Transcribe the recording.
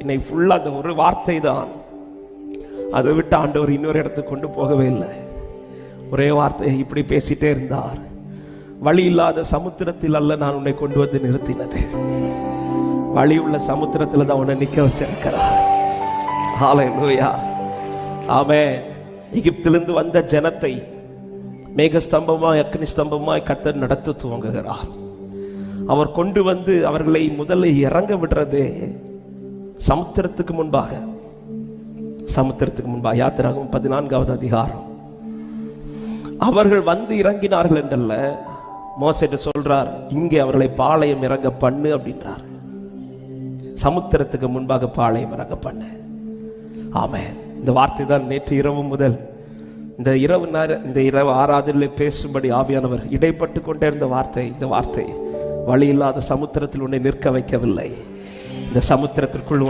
இன்னைக்கு ஃபுல்லாக அந்த ஒரு வார்த்தை தான். அதை விட்டு ஆண்டவர் இன்னொரு இடத்துக்கு கொண்டு போகவே இல்லை. ஒரே வார்த்தை இப்படி பேசிட்டே இருந்தார். வழி இல்லாத சமுத்திரத்தில் அல்ல நான் உன்னை கொண்டு வந்து நிறுத்தினது, வழி உள்ள சமுத்திரத்தில் தான் உன்னை நிற்க வச்சிருக்கிறார். ஹல்லேலூயா, ஆமென். எகிப்திலிருந்து வந்த ஜனத்தை மேகஸ்தம்பமாய் அக்னி சம்பமாய் கர்த்தர் நடத்த துவங்குகிறார். அவர் கொண்டு வந்து அவர்களை முதல்ல இறங்க விடுறது சமுத்திரத்துக்கு முன்பாக. யாத்திராகமம் 14வது அதிகாரம். அவர்கள் வந்து இறங்கினார்கள் என்றல்ல, மோசேட்ட சொல்றார், இங்கே அவர்களை பாளையம் இறங்க பண்ணு அப்படின்றார். சமுத்திரத்துக்கு முன்பாக பாளையம் இறங்க பண்ணு. ஆமென். இந்த வார்த்தை தான் நேற்று இரவு முதல் இந்த இரவு ஆராதனையில் பேசும்படி ஆவியானவர் இடைப்பட்டு கொண்டே இருந்த வார்த்தை. இந்த வார்த்தை, வழி இல்லாத சமுத்திரத்தில் உன்னை நிற்க வைக்கவில்லை, இந்த சமுத்திரத்திற்குள்